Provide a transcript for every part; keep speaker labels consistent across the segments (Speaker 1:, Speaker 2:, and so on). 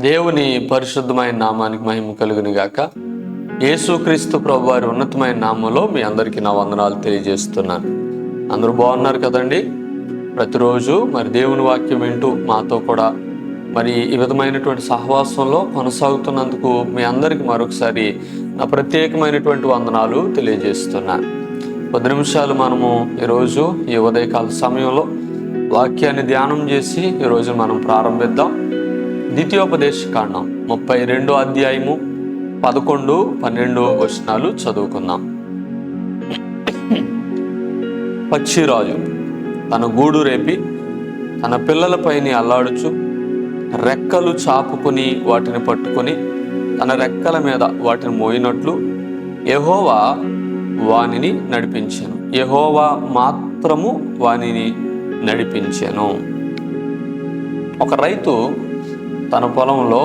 Speaker 1: దేవుని పరిశుద్ధమైన నామానికి మహిమ కలుగును గాక. యేసుక్రీస్తు ప్రభువారి ఉన్నతమైన నామంలో మీ అందరికీ నా వందనాలు తెలియజేస్తున్నాను. అందరూ బాగున్నారు కదండి? ప్రతిరోజు మరి దేవుని వాక్యం వింటూ మాతో కూడా మరి ఈ విధమైనటువంటి సహవాసంలో కొనసాగుతున్నందుకు మీ అందరికీ మరొకసారి నా ప్రత్యేకమైనటువంటి వందనాలు తెలియజేస్తున్నాను. 10 నిమిషాలు మనము ఈరోజు ఈ ఉదయకాల సమయంలో వాక్యాన్ని ధ్యానం చేసి ఈరోజు మనం ప్రారంభిద్దాం. ద్వితీయోపదేశకాండం 32వ అధ్యాయము 11, 12 వచనాలు చదువుకుందాం. పక్షిరాజు తన గూడు రేపి తన పిల్లలపైని అల్లాడుచు రెక్కలు చాపుకుని వాటిని పట్టుకుని తన రెక్కల మీద వాటిని మోయినట్లు యెహోవా వానిని నడిపించెను. యెహోవా మాత్రము వానిని నడిపించెను. ఒక రైతు తన పొలంలో,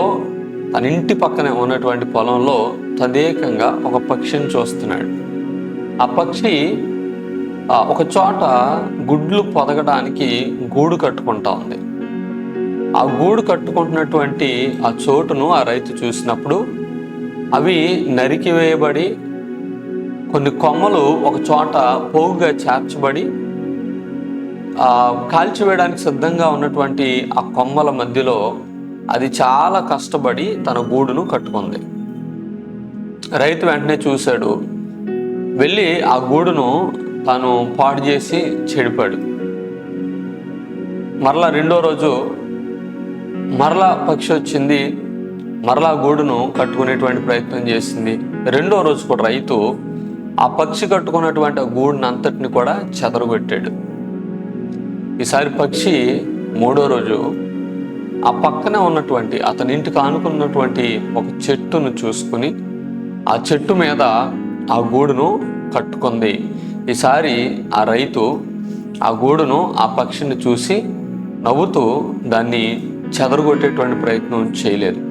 Speaker 1: తన ఇంటి పక్కనే ఉన్నటువంటి పొలంలో తదేకంగా ఒక పక్షిని చూస్తున్నాడు. ఆ పక్షి ఒక చోట గుడ్లు పొదగడానికి గూడు కట్టుకుంటా ఉంది. ఆ గూడు కట్టుకుంటున్నటువంటి ఆ చోటును ఆ రైతు చూసినప్పుడు అవి నరికివేయబడి కొన్ని కొమ్మలు ఒక చోట పోగుగా చేర్చబడి కాల్చివేయడానికి సిద్ధంగా ఉన్నటువంటి ఆ కొమ్మల మధ్యలో అది చాలా కష్టపడి తన గూడును కట్టుకుంది. రైతు వెంటనే చూశాడు, వెళ్ళి ఆ గూడును తాను పాడు చేసి చెడిపాడు. మరలా 2వ రోజు మరలా పక్షి వచ్చింది, మరలా గూడును కట్టుకునేటువంటి ప్రయత్నం చేసింది. 2వ రోజు కూడా రైతు ఆ పక్షి కట్టుకున్నటువంటి ఆ గూడును అంతటిని కూడా చెదరగొట్టాడు. ఈసారి పక్షి 3వ రోజు ఆ పక్కనే ఉన్నటువంటి అతని ఇంటికి ఆనుకున్నటువంటి ఒక చెట్టును చూసుకుని ఆ చెట్టు మీద ఆ గూడును కట్టుకుంది. ఈసారి ఆ రైతు ఆ గూడును ఆ పక్షిని చూసి నవ్వుతూ దాన్ని చెదరగొట్టేటువంటి ప్రయత్నం చేయలేదు.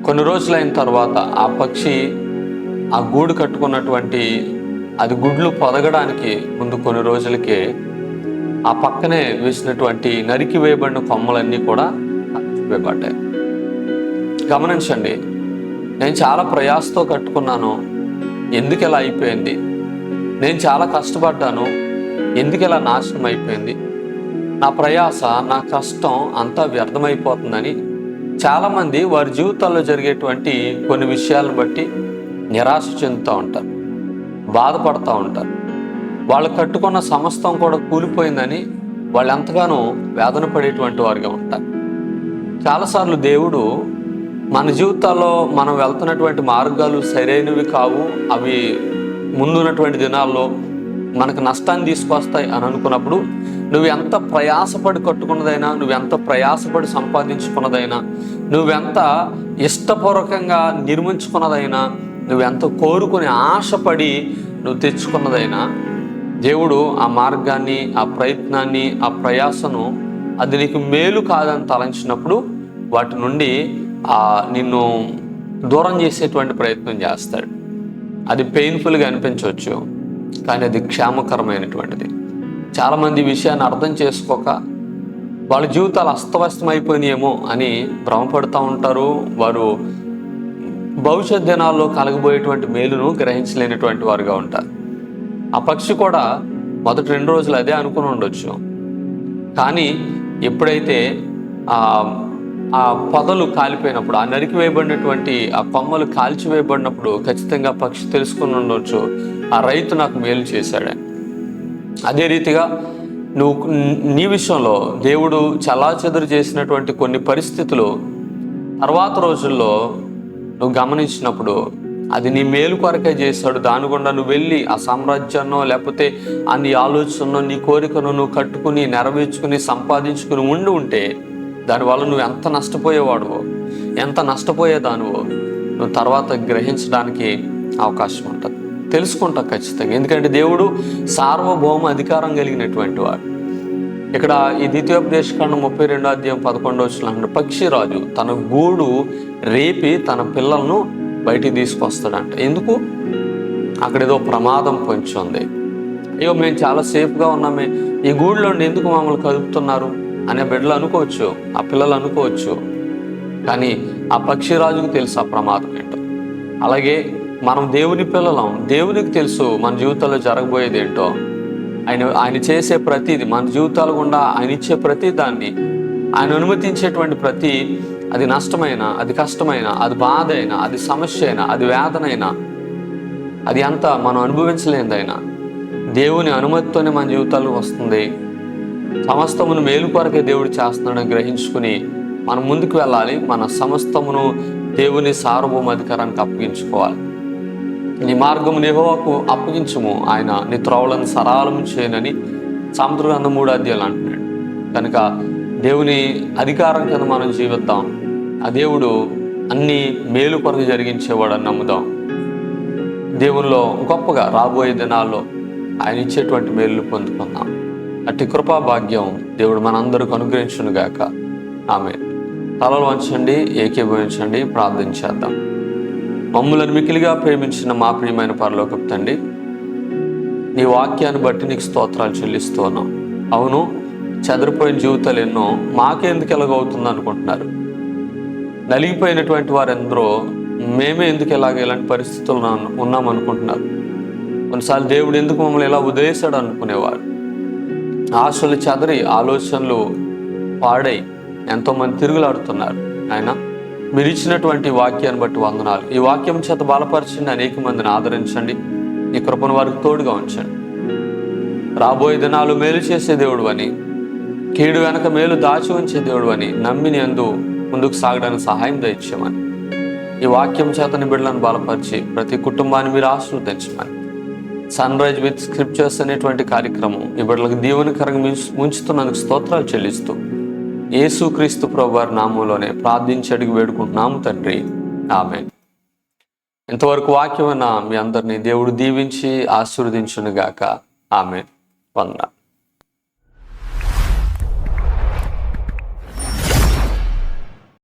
Speaker 1: కొన్ని రోజులైన తర్వాత ఆ పక్షి ఆ గూడు కట్టుకున్నటువంటి అది గుడ్లు పొదగడానికి ముందు కొన్ని రోజులకే ఆ పక్కనే వేసినటువంటి నరికి వేయబడిన కొమ్మలన్నీ కూడా వేయబడ్డాయి. గమనించండి, నేను చాలా ప్రయాసతో కట్టుకున్నాను, ఎందుకు ఇలా అయిపోయింది? నేను చాలా కష్టపడ్డాను, ఎందుకు ఇలా నాశనం అయిపోయింది? నా ప్రయాస, నా కష్టం అంతా వ్యర్థమైపోతుందని చాలామంది వారి జీవితాల్లో జరిగేటువంటి కొన్ని విషయాలను బట్టి నిరాశ చెందుతూ ఉంటారు, బాధపడుతూ ఉంటారు. వాళ్ళు కట్టుకున్న సమస్తం కూడా కూలిపోయిందని వాళ్ళు ఎంతగానో వేదన పడేటువంటి వారిగా ఉంటారు. చాలాసార్లు దేవుడు మన జీవితాల్లో మనం వెళ్తున్నటువంటి మార్గాలు సరైనవి కావు, అవి ముందున్నటువంటి దినాల్లో మనకు నష్టాన్ని తీసుకొస్తాయి అని అనుకున్నప్పుడు నువ్వెంత ప్రయాసపడి కట్టుకున్నదైనా, నువ్వెంత ప్రయాసపడి సంపాదించుకున్నదైనా, నువ్వెంత ఇష్టపూర్వకంగా నిర్మించుకున్నదైనా, నువ్వెంత కోరుకుని ఆశపడి నువ్వు తెచ్చుకున్నదైనా దేవుడు ఆ మార్గాన్ని, ఆ ప్రయత్నాన్ని, ఆ ప్రయాసను అది నీకు మేలు కాదని తలంచినప్పుడు వాటి నుండి నిన్ను దూరం చేసేటువంటి ప్రయత్నం చేస్తాడు. అది పెయిన్ఫుల్గా అనిపించవచ్చు, కానీ అది క్షేమకరమైనటువంటిది. చాలామంది ఈ విషయాన్ని అర్థం చేసుకోక వాళ్ళ జీవితాలు అస్తవ్యస్తమైపోయినాయేమో అని భ్రమపడుతూ ఉంటారు. వారు భవిష్యత్ దినాల్లో కలగబోయేటువంటి మేలును గ్రహించలేనటువంటి వారుగా ఉంటారు. ఆ పక్షి కూడా మొదటి 2 రోజులు అదే అనుకుని ఉండొచ్చు, కానీ ఎప్పుడైతే ఆ పొదలు కాలిపోయినప్పుడు, ఆ నరికి వేయబడినటువంటి ఆ కొమ్మలు కాల్చివేయబడినప్పుడు ఖచ్చితంగా పక్షి తెలుసుకుని ఉండొచ్చు, ఆ రైతు నాకు మేలు చేశాడని. అదే రీతిగా నీ విషయంలో దేవుడు చెల్లాచెదురు చేసినటువంటి కొన్ని పరిస్థితులు తర్వాత రోజుల్లో నువ్వు గమనించినప్పుడు అది నీ మేలు కొరకే చేశాడు. దాని గుండా నువ్వు వెళ్ళి ఆ సామ్రాజ్యాన్నో లేకపోతే ఆ నీ ఆలోచనో నీ కోరికను నువ్వు కట్టుకుని నెరవేర్చుకుని సంపాదించుకుని ఉంటే దానివల్ల నువ్వు ఎంత నష్టపోయేవాడువో, ఎంత నష్టపోయేదానివో నువ్వు తర్వాత గ్రహించడానికి అవకాశం ఉంటుంది, తెలుసుకుంటావు ఖచ్చితంగా. ఎందుకంటే దేవుడు సార్వభౌమ అధికారం కలిగినటువంటి వాడు. ఇక్కడ ఈ ద్వితీయోపదేశకాండం 32వ అధ్యాయం 11వ వచనంలో పక్షిరాజు తన గూడు రేపి తన పిల్లలను బయటికి తీసుకొస్తాడంట. ఎందుకు? అక్కడ ఏదో ప్రమాదం పొంచి ఉంది. అయ్యో, మేము చాలా సేఫ్గా ఉన్నామే, ఈ గూడులో ఎందుకు మమ్మల్ని కదుపుతున్నారు అనే బిడ్డలు అనుకోవచ్చు, ఆ పిల్లలు అనుకోవచ్చు. కానీ ఆ పక్షిరాజుకు తెలుసు ఆ ప్రమాదం ఏంటో. అలాగే మనం దేవుని పిల్లలం, దేవునికి తెలుసు మన జీవితంలో జరగబోయేది ఏంటో. ఆయన చేసే ప్రతిది మన జీవితాల గుండా ఆయన ఇచ్చే ప్రతి దాన్ని, ఆయన అనుమతించేటువంటి అది నష్టమైన, అది కష్టమైన, అది బాధ అయినా, అది సమస్య అయినా, అది వేదన అయినా, అది అంతా మనం అనుభవించలేదైనా దేవుని అనుమతితోనే మన జీవితాల్లో వస్తుంది. సమస్తమును మేలు కొరకే దేవుడు చేస్తున్నాడని గ్రహించుకుని మనం ముందుకు వెళ్ళాలి. మన సమస్తమును దేవుని సార్వభౌమాధికారానికి అప్పగించుకోవాలి. నీ మార్గము యెహోవాకు అప్పగించుము, ఆయన నీ త్రోవలను సరళం చేయనని సామెతల గ్రంథం 3 అంటున్నాడు. కనుక దేవుని అధికారం కింద మనం జీవిద్దాం. ఆ దేవుడు అన్ని మేలు కొరకు జరిగించేవాడని నమ్ముదాం. దేవుల్లో గొప్పగా రాబోయే దినాల్లో ఆయన ఇచ్చేటువంటి మేలు పొందుకుందాం. అట్టి కృపా భాగ్యం దేవుడు మనందరికీ అనుగ్రహించునుగాక. ఆమేన్. తలలు వంచండి, ఏకీభవించండి, ప్రార్థన చేద్దాం. మమ్ములను మికిలిగా ప్రేమించిన మా ప్రియమైన పరలోకపు తండ్రి, నీ వాక్యాన్ని బట్టి నీకు స్తోత్రాలు చెల్లిస్తున్నాం. అవును, చెదిరిపోయిన జీవితాలు ఎన్నో మాకెందుకు ఎలాగవుతుంది అనుకుంటున్నారు. నలిగిపోయినటువంటి వారెందరో మేమే ఎందుకు ఇలాంటి పరిస్థితుల్లో ఉన్నాం అనుకుంటున్నారు. కొన్నిసార్లు దేవుడు ఎందుకు మమ్మల్ని ఇలా వదిలేశాడు అనుకునేవారు. ఆశలు చెదరి, ఆలోచనలు పాడై ఎంతోమంది తిరుగులాడుతున్నారు. ఆయన మీరు ఇచ్చినటువంటి వాక్యాన్ని బట్టి వందనాలు. ఈ వాక్యం చేత బలపరచండి, అనేక మందిని ఆదరించండి, ఈ కృపను వారికి తోడుగా ఉంచండి. రాబోయే దినాలు మేలు చేసే దేవుడు అని, కీడు వెనక మేలు దాచి ఉంచే దేవుడు అని నమ్మిని అందు ముందుకు సాగడానికి సహాయం దయచేయమని, ఈ వాక్యం చేతని బిడ్డలను బలపరిచి ప్రతి కుటుంబాన్ని మీరు ఆశీర్వదించమని, సన్ రైజ్ విత్ స్క్రిప్చర్స్ అనేటువంటి కార్యక్రమం ఈ బిడ్డలకు దీవెనకరంగా ముంచుతున్నందుకు స్తోత్రాలు చెల్లిస్తూ యేసుక్రీస్తు ప్రభువారి నామంలోనే ప్రార్థించి అడిగి వేడుకుంటున్నాము తండ్రి. ఆమేన్. ఇంతవరకు వాక్యమైన మీ అందరినీ దేవుడు దీవించి ఆశీర్వదించునుగాక. ఆమేన్. వందనాలు.